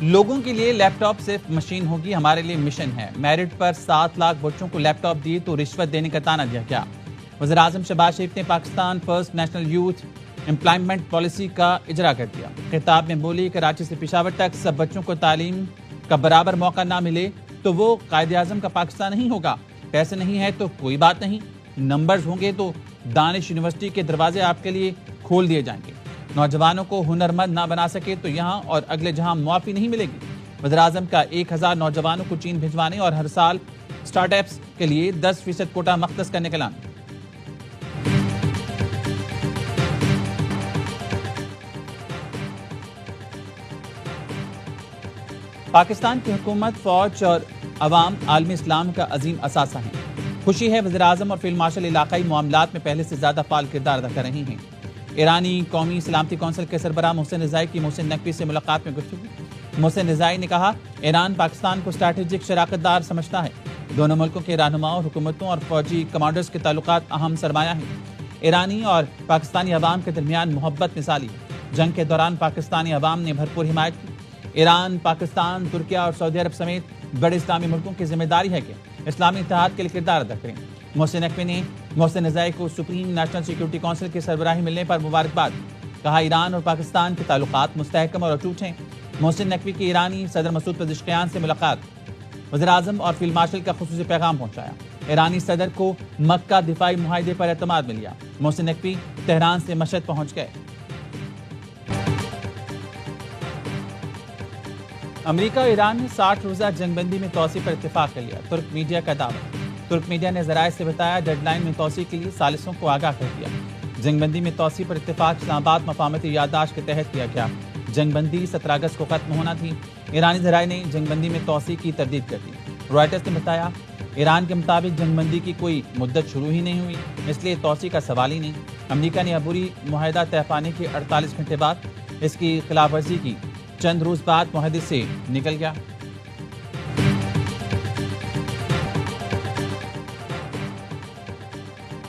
لوگوں کے لیے لیپ ٹاپ صرف مشین ہوگی، ہمارے لیے مشن ہے۔ میرٹ پر 7 لاکھ بچوں کو لیپ ٹاپ دیے تو رشوت دینے کا تانا دیا گیا۔ وزیر اعظم شہباز شریف نے Pakistan first national youth employment policy کا اجرا کر دیا۔ خطاب میں بولی، کراچی سے پشاور تک سب بچوں کو تعلیم کا برابر موقع نہ ملے تو وہ قائد اعظم کا پاکستان نہیں ہوگا۔ پیسے نہیں ہے تو کوئی بات نہیں، نمبرز ہوں گے تو دانش یونیورسٹی کے دروازے آپ کے لیے کھول دیے جائیں گے۔ نوجوانوں کو ہنرمند نہ بنا سکے تو یہاں اور اگلے جہاں معافی نہیں ملے گی۔ وزیر اعظم کا 1000 نوجوانوں کو چین بھجوانے اور ہر سال سٹارٹ اپس کے لیے 10% کوٹا مختص کرنے کا اعلان۔ پاکستان کی حکومت، فوج اور عوام عالمی اسلام کا عظیم اثاثہ ہیں۔ خوشی ہے وزیر اعظم اور فیلڈ مارشل علاقائی معاملات میں پہلے سے زیادہ فعال کردار ادا کر رہی ہیں۔ ایرانی قومی سلامتی کونسل کے سربراہ محسن رضائی کی محسن نقوی سے ملاقات میں گفتگو۔ محسن رضائی نے کہا، ایران پاکستان کو اسٹریٹجک شراکت دار سمجھتا ہے۔ دونوں ملکوں کے رہنماؤں، حکومتوں اور فوجی کمانڈرز کے تعلقات اہم سرمایہ ہیں۔ ایرانی اور پاکستانی عوام کے درمیان محبت مثالی ہے۔ جنگ کے دوران پاکستانی عوام نے بھرپور حمایت کی۔ ایران، پاکستان، ترکیہ اور سعودی عرب سمیت بڑے اسلامی ملکوں کی ذمہ داری ہے کہ اسلامی اتحاد کے لیے کردار ادا کریں۔ محسن نقوی نے محسن رضائی کو سپریم نیشنل سیکورٹی کونسل کی سربراہی ملنے پر مبارکباد دی۔ کہا، ایران اور پاکستان کے تعلقات مستحکم اور اٹوٹ ہیں۔ محسن نقوی کی ایرانی صدر مسعود پزشکیان سے ملاقات، وزیر اعظم اور فیلڈ مارشل کا خصوصی پیغام پہنچایا۔ ایرانی صدر کو مکہ دفاعی معاہدے پر اعتماد میں لیا۔ محسن نقوی تہران سے مشہد پہنچ گئے۔ امریکہ اور ایران نے 60 روزہ جنگ بندی میں توسیع پر اتفاق کر لیا۔ ترک میڈیا کا دعویٰ۔ ترک میڈیا نے ذرائع سے بتایا، ڈیڈ لائن میں توسیع کے لیے ثالثوں کو آگاہ کر دیا۔ جنگ بندی میں توسیع پر اتفاق اسلام آباد مفاہمتی یادداشت کے تحت کیا گیا۔ جنگ بندی 17 اگست کو ختم ہونا تھی۔ ایرانی ذرائع نے جنگ بندی میں توسیع کی تردید کر دی۔ رائٹرز نے بتایا، ایران کے مطابق جنگ بندی کی کوئی مدت شروع ہی نہیں ہوئی، اس لیے توسیع کا سوال ہی نہیں۔ امریکہ نے عبوری معاہدہ طے پانے کے 48 گھنٹے بعد اس کی خلاف ورزی کی۔ چند روز بعد معاہدے سے نکل گیا۔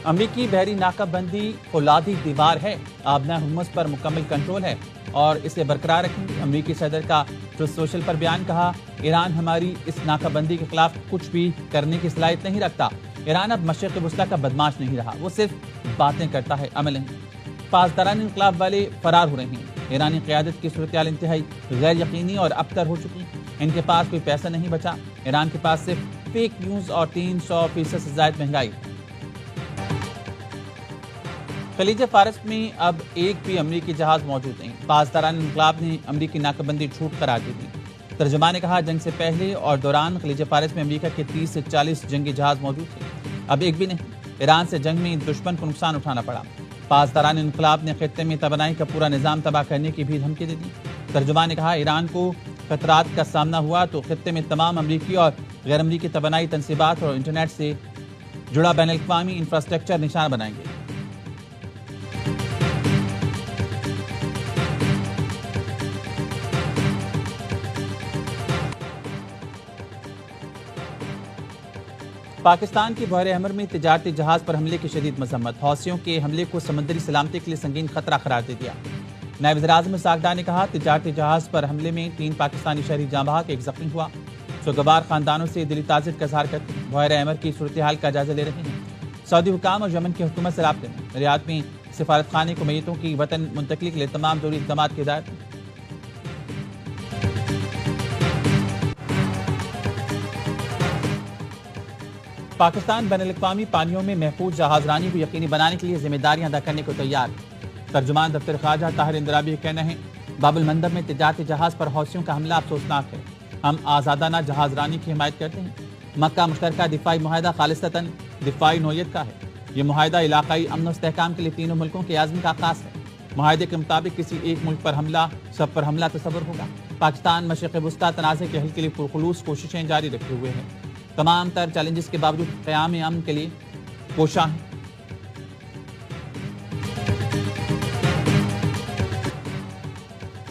امریکی بحری ناکہ بندی فولادی دیوار ہے، آبنہ ہرمز پر مکمل کنٹرول ہے اور اسے برقرار رکھیں گے۔ امریکی صدر کا ٹروتھ سوشل پر بیان، کہا، ایران ہماری اس ناکہ بندی کے خلاف کچھ بھی کرنے کی صلاحیت نہیں رکھتا۔ ایران اب مشرق وسطیٰ کا بدماش نہیں رہا، وہ صرف باتیں کرتا ہے، عمل نہیں۔ پاسداران انقلاب والے فرار ہو رہے ہیں۔ ایرانی قیادت کی صورتحال انتہائی غیر یقینی اور ابتر ہو چکی۔ ان کے پاس کوئی پیسہ نہیں بچا۔ ایران کے پاس صرف فیک نیوز اور 300% سے زائد مہنگائی۔ خلیج فارس میں اب ایک بھی امریکی جہاز موجود نہیں۔ پاسداران انقلاب نے امریکی ناکہ بندی جھوٹ قرار دی تھی۔ ترجمان نے کہا، جنگ سے پہلے اور دوران خلیج فارس میں امریکہ کے 30 سے 40 جنگی جہاز موجود تھے، اب ایک بھی نہیں۔ ایران سے جنگ میں دشمن کو نقصان اٹھانا پڑا۔ پاسداران انقلاب نے خطے میں توانائی کا پورا نظام تباہ کرنے کی بھی دھمکی دے دی۔ ترجمان نے کہا، ایران کو خطرات کا سامنا ہوا تو خطے میں تمام امریکی اور غیر امریکی توانائی تنصیبات اور انٹرنیٹ سے جڑا بین الاقوامی انفراسٹرکچر نشانہ بنائیں گے۔ پاکستان کی بحر احمر میں تجارتی جہاز پر حملے کی شدید مذمت، حوثیوں کے حملے کو سمندری سلامتی کے لیے سنگین خطرہ قرار دے دیا۔ نائب وزیر اعظم اسحاق ڈار نے کہا، تجارتی جہاز پر حملے میں 3 پاکستانی شہری جاں بحق، ایک زخمی ہوا۔ سوگوار خاندانوں سے دلی تعزیت کا اظہار کرتے ہیں، بحر احمر کی صورتحال کا جائزہ لے رہے ہیں۔ سعودی حکام اور یمن کی حکومت سے رابطے میں، ریاض میں سفارت خانے کو میتوں کی وطن منتقلی کے لیے تمام ضروری اقدامات کی ہدایت۔ پاکستان بین الاقوامی پانیوں میں محفوظ جہاز رانی کو یقینی بنانے کے لیے ذمہ داریاں ادا کرنے کو تیار ہے۔ ترجمان دفتر خارجہ طاہر اندرابی کا کہنا ہے، باب المندب میں تجارتی جہاز پر حوثیوں کا حملہ افسوسناک ہے۔ ہم آزادانہ جہاز رانی کی حمایت کرتے ہیں۔ مکہ مشترکہ دفاعی معاہدہ خالصتاً دفاعی نوعیت کا ہے۔ یہ معاہدہ علاقائی امن و استحکام کے لیے تینوں ملکوں کے عزم کا عکاس ہے۔ معاہدے کے مطابق کسی ایک ملک پر حملہ سب پر حملہ تصور ہوگا۔ پاکستان مشرق وسطیٰ تنازع کے حل کے لیے پرخلوص کوششیں جاری رکھے ہوئے ہیں۔ تمام تر چیلنجز کے باوجود قیام امن کے لیے کوشاں ہیں۔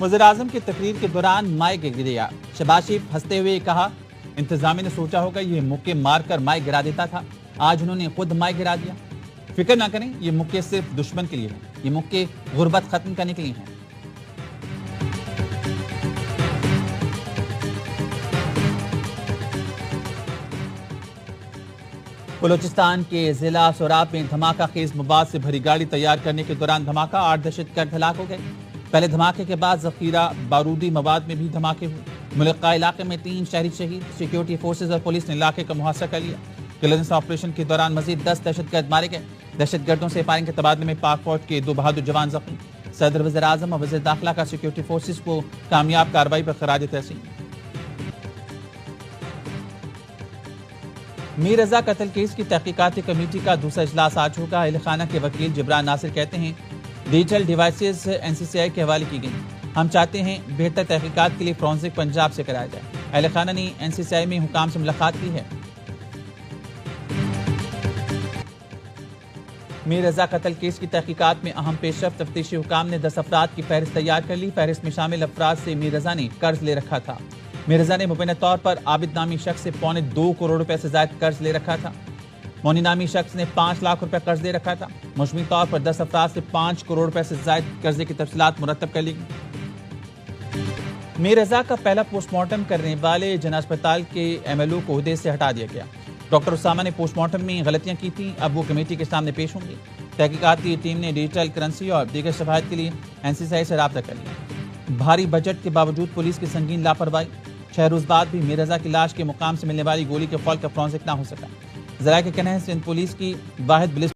وزیر اعظم کی تقریر کے دوران مائک گر گیا۔ شہباز شریف ہنستے ہوئے کہا، انتظامیہ نے سوچا ہوگا یہ مکے مار کر مائک گرا دیتا تھا، آج انہوں نے خود مائک گرا دیا۔ فکر نہ کریں، یہ مکے صرف دشمن کے لیے ہیں، یہ مکے غربت ختم کرنے کے لیے ہیں۔ بلوچستان کے ضلع سوراب میں دھماکہ خیز مواد سے بھری گاڑی تیار کرنے کے دوران دھماکہ 8 دہشت گرد ہلاک ہو گئے۔ پہلے دھماکے کے بعد ذخیرہ بارودی مواد میں بھی دھماکے ہوئے۔ ملقہ علاقے میں 3 شہری شہید، سیکیورٹی فورسز اور پولیس نے علاقے کا محاصرہ کر لیا۔ کلیئرنس آپریشن کے دوران مزید 10 دہشت گرد مارے گئے۔ دہشت گردوں سے فائرنگ کے تبادلے میں پاک فوج کے 2 بہادر جوان زخمی۔ صدر وزیر اعظم اور وزیر داخلہ کا سیکیورٹی فورسز کو کامیاب کارروائی پر خراج تحسین۔ میر رضا قتل کیس کی تحقیقاتی کمیٹی کا دوسرا اجلاس آج ہوگا۔ اہل خانہ کے وکیل جبران ناصر کہتے ہیں ڈیجیٹل ڈیوائسز NCCI کے حوالے کی گئی۔ ہم چاہتے ہیں بہتر تحقیقات کے لیے فورنزک پنجاب سے کرایا جائے۔ اہل خانہ نے NCCI میں حکام سے ملاقات کی ہے۔ میر رضا قتل کیس کی تحقیقات میں اہم پیش رفت، تفتیشی حکام نے 10 افراد کی فہرست تیار کر لی۔ فہرست میں شامل افراد سے میر رضا نے قرض لے رکھا تھا۔ میر رضا نے مبینہ طور پر عابد نامی شخص سے 2.25 کروڑ روپے سے زائد قرض لے رکھا تھا۔ مونی نامی شخص نے 5 لاکھ روپے قرض دے رکھا تھا۔ مجموعی طور پر 10 افراد سے 5 کروڑ روپے سے زائد قرضے کی تفصیلات مرتب کر لی گئی۔ میر رضا کا پہلا پوسٹ مارٹم کرنے والے جناح اسپتال کے MLO کو عہدے سے ہٹا دیا گیا۔ ڈاکٹر اسامہ نے پوسٹ مارٹم میں غلطیاں کی تھیں، اب وہ کمیٹی کے سامنے پیش ہوں گے۔ تحقیقاتی ٹیم نے ڈیجیٹل کرنسی اور دیگر شواہد کے لیے NCCI سے رابطہ کر لیا۔ بھاری بجٹ کے باوجود پولیس کی سنگین لاپرواہی، 6 روز بعد بھی میر رضا کی لاش کے مقام سے ملنے والی گولی کے فال کا فورنزک نہ ہو سکا۔ ذرائع کا کہنا ہے سندھ پولیس کی واحد